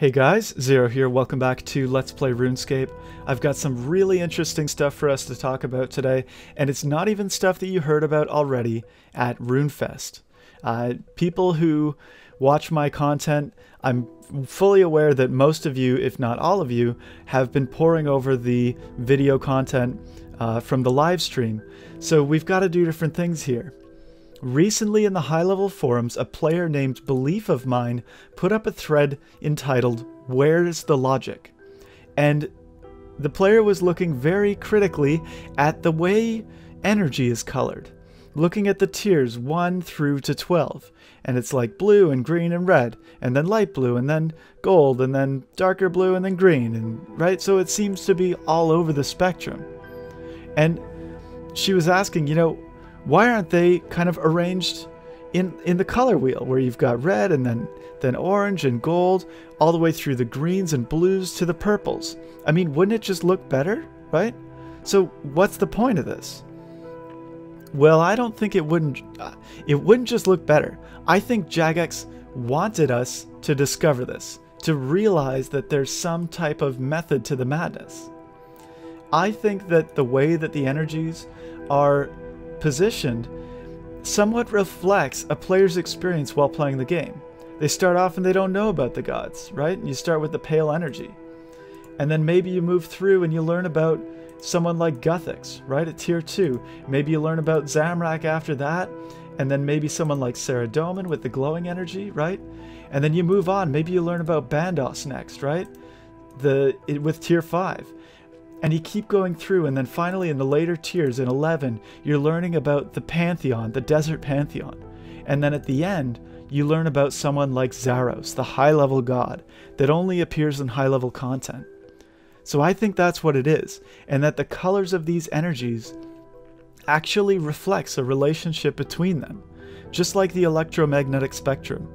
Hey guys, Zero here, welcome back to Let's Play RuneScape. I've got some really interesting stuff for us to talk about today, and it's not even stuff that you heard about already at RuneFest. People who watch my content, I'm fully aware that most of you, if not all of you, have been poring over the video content from the live stream, so we've got to do different things here. Recently in the high-level forums, a player named BeliefOfMine put up a thread entitled, "Where's the Logic?" And the player was looking very critically at the way energy is colored. Looking at the tiers 1 through to 12. And it's like blue and green and red, and then light blue and then gold and then darker blue and then green, and right? So it seems to be all over the spectrum. And she was asking, why aren't they kind of arranged in the color wheel where you've got red and then orange and gold all the way through the greens and blues to the purples? I mean, wouldn't it just look better, right? So what's the point of this? Well, I don't think it wouldn't just look better. I think Jagex wanted us to discover this, to realize that there's some type of method to the madness. I think that the way that the energies are positioned somewhat reflects a player's experience while playing the game. They start off and they don't know about the gods, right? And you start with the pale energy. And then maybe you move through and you learn about someone like Guthix, right? At tier 2. Maybe you learn about Zamrak after that. And then maybe someone like Saradomin with the glowing energy, right? And then you move on. Maybe you learn about Bandos next, right? With tier 5. And you keep going through, and then finally in the later tiers, in 11, you're learning about the Pantheon, the Desert Pantheon. And then at the end, you learn about someone like Zaros, the high-level god, that only appears in high-level content. So I think that's what it is, and that the colors of these energies actually reflects a relationship between them, just like the electromagnetic spectrum.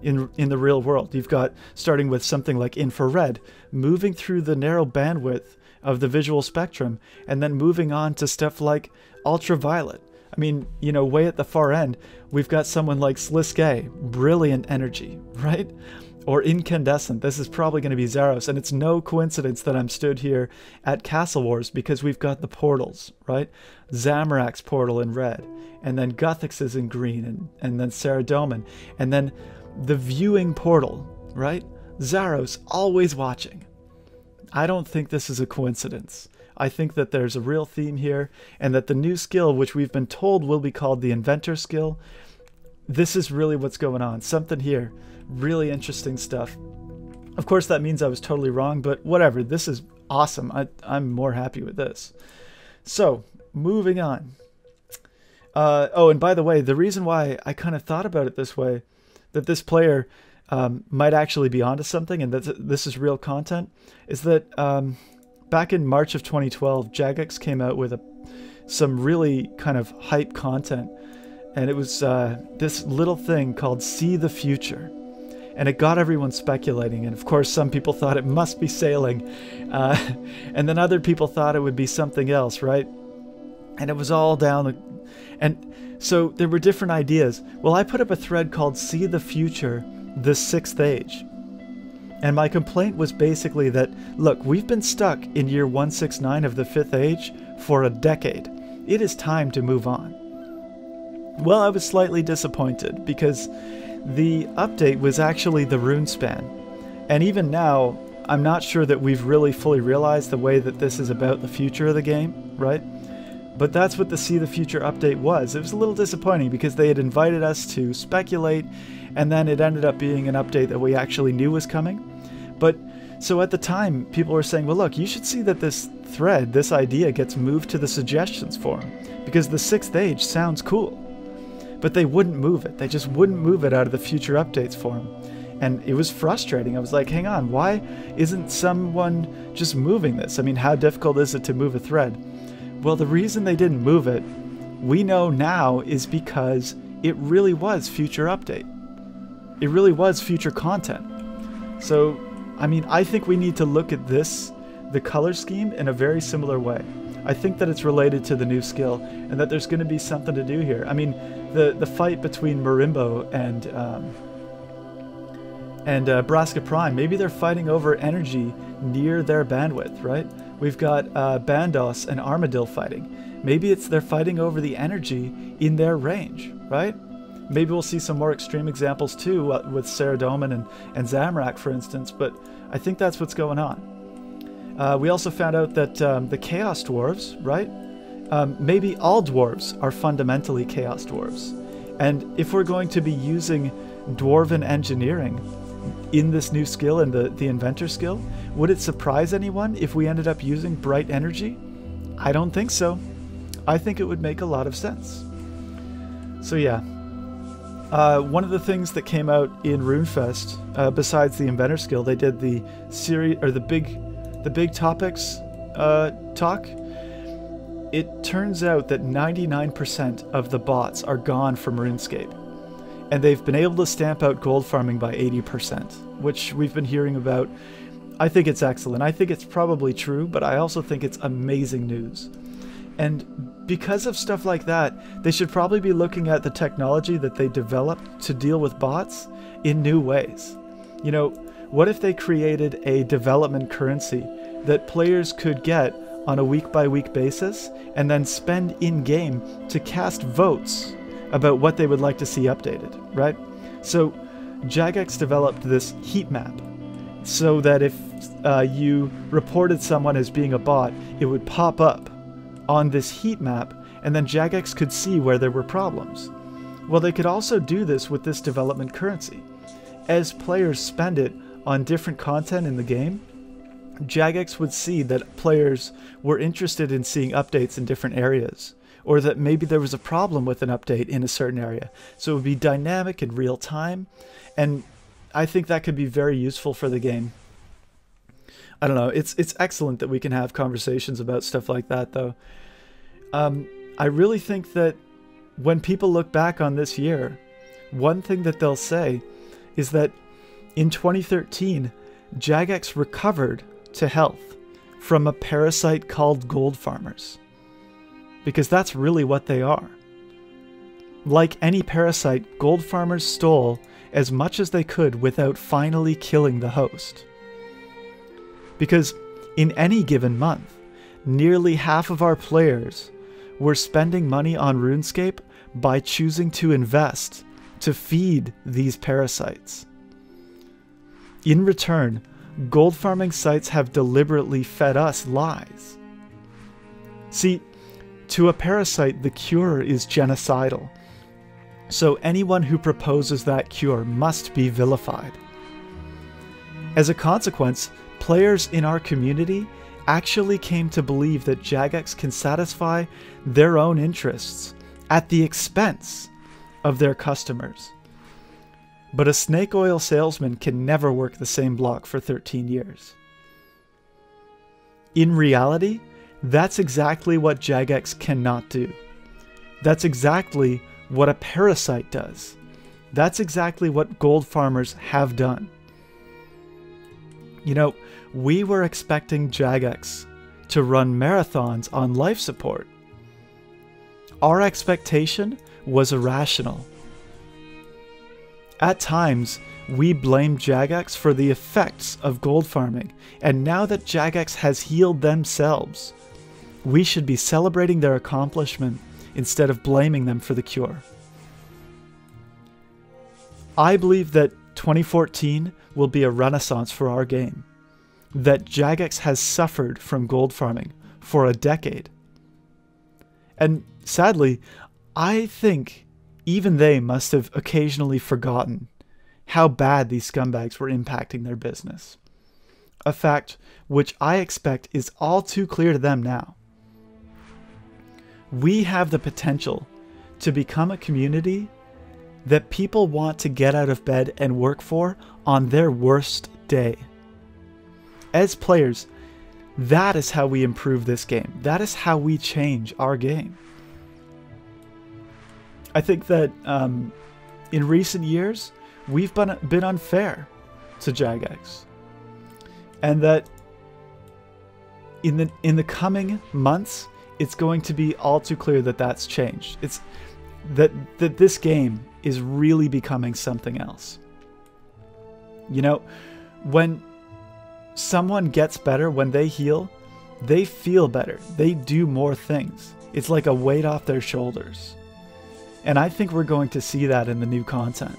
In the real world, you've got, starting with something like infrared, moving through the narrow bandwidth of the visual spectrum, and then moving on to stuff like ultraviolet. I mean, way at the far end, we've got someone like Sliskay, brilliant energy, right? Or incandescent. This is probably going to be Zaros, and it's no coincidence that I'm stood here at Castle Wars, because we've got the portals, right? Zamrak's portal in red, and then Guthix's in green, and then Saradomin, and then the viewing portal, right? Zaros always watching. I don't think this is a coincidence. I think that there's a real theme here, and that the new skill, which we've been told will be called the Inventor skill, this is really what's going on. Something here. Really interesting stuff. Of course, that means I was totally wrong, but whatever. This is awesome. I'm more happy with this. So, moving on. Oh, and by the way, the reason why I kind of thought about it this way, that this player might actually be onto something, and that this is real content, is that back in March of 2012, Jagex came out with some really kind of hype content, and it was this little thing called See the Future, and it got everyone speculating, and of course some people thought it must be sailing, and then other people thought it would be something else, right? And it was all down, and so there were different ideas. Well, I put up a thread called See the Future, the 6th Age. And my complaint was basically that, look, we've been stuck in year 169 of the 5th Age for a decade. It is time to move on. Well, I was slightly disappointed, because the update was actually the rune span. And even now, I'm not sure that we've really fully realized the way that this is about the future of the game, right? But that's what the See the Future update was. It was a little disappointing, because they had invited us to speculate, and then it ended up being an update that we actually knew was coming. But so at the time, people were saying, well, look, you should see that this thread, this idea, gets moved to the suggestions forum, because the 6th Age sounds cool. But they wouldn't move it. They just wouldn't move it out of the future updates forum. And it was frustrating. I was like, hang on, why isn't someone just moving this? I mean, how difficult is it to move a thread? Well, the reason they didn't move it, we know now, is because it really was future update. It really was future content. So, I mean, I think we need to look at this, the color scheme, in a very similar way. I think that it's related to the new skill, and that there's going to be something to do here. I mean, the fight between Marimbo and And Braska Prime, maybe they're fighting over energy near their bandwidth, right? We've got Bandos and Armadil fighting. Maybe they're fighting over the energy in their range, right? Maybe we'll see some more extreme examples too with Saradomin and Zamrak, for instance, but I think that's what's going on. We also found out that the Chaos Dwarves, right? Maybe all dwarves are fundamentally Chaos Dwarves. And if we're going to be using Dwarven engineering in this new skill, in the Inventor skill, would it surprise anyone if we ended up using Bright Energy? I don't think so. I think it would make a lot of sense. So yeah. One of the things that came out in RuneFest, besides the Inventor skill, they did the series, or the big topics talk. It turns out that 99% of the bots are gone from RuneScape, and they've been able to stamp out gold farming by 80%, which we've been hearing about. I think it's excellent. I think it's probably true, but I also think it's amazing news. And because of stuff like that, they should probably be looking at the technology that they developed to deal with bots in new ways. You know, what if they created a development currency that players could get on a week-by-week basis and then spend in-game to cast votes about what they would like to see updated, right? So Jagex developed this heat map so that if you reported someone as being a bot, it would pop up on this heat map, and then Jagex could see where there were problems. Well, they could also do this with this development currency. As players spend it on different content in the game, Jagex would see that players were interested in seeing updates in different areas, or that maybe there was a problem with an update in a certain area. So it would be dynamic in real time, and I think that could be very useful for the game. I don't know, it's excellent that we can have conversations about stuff like that, though. I really think that when people look back on this year, one thing that they'll say is that in 2013, Jagex recovered to health from a parasite called gold farmers. Because that's really what they are. Like any parasite, gold farmers stole as much as they could without finally killing the host. Because in any given month, nearly half of our players were spending money on RuneScape by choosing to invest to feed these parasites. In return, gold farming sites have deliberately fed us lies. See, to a parasite, the cure is genocidal. So anyone who proposes that cure must be vilified. As a consequence, players in our community actually came to believe that Jagex can satisfy their own interests at the expense of their customers. But a snake oil salesman can never work the same block for 13 years. In reality, that's exactly what Jagex cannot do. That's exactly what a parasite does. That's exactly what gold farmers have done. You know, we were expecting Jagex to run marathons on life support. Our expectation was irrational. At times, we blamed Jagex for the effects of gold farming, and now that Jagex has healed themselves, we should be celebrating their accomplishment instead of blaming them for the cure. I believe that 2014 will be a renaissance for our game, that Jagex has suffered from gold farming for a decade. And sadly, I think even they must have occasionally forgotten how bad these scumbags were impacting their business. A fact which I expect is all too clear to them now. We have the potential to become a community that people want to get out of bed and work for on their worst day. As players, that is how we improve this game. That is how we change our game. I think that in recent years, we've been unfair to Jagex. And that in the coming months, it's going to be all too clear that that's changed. It's that this game is really becoming something else. You know, when someone gets better, when they heal, they feel better. They do more things. It's like a weight off their shoulders. And I think we're going to see that in the new content.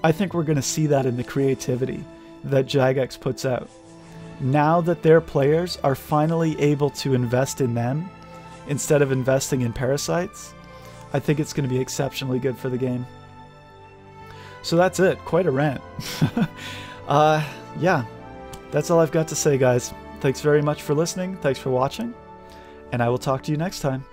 I think we're going to see that in the creativity that Jagex puts out. Now that their players are finally able to invest in them instead of investing in parasites, I think it's going to be exceptionally good for the game. So that's it. Quite a rant. Yeah, that's all I've got to say, guys. Thanks very much for listening. Thanks for watching. And I will talk to you next time.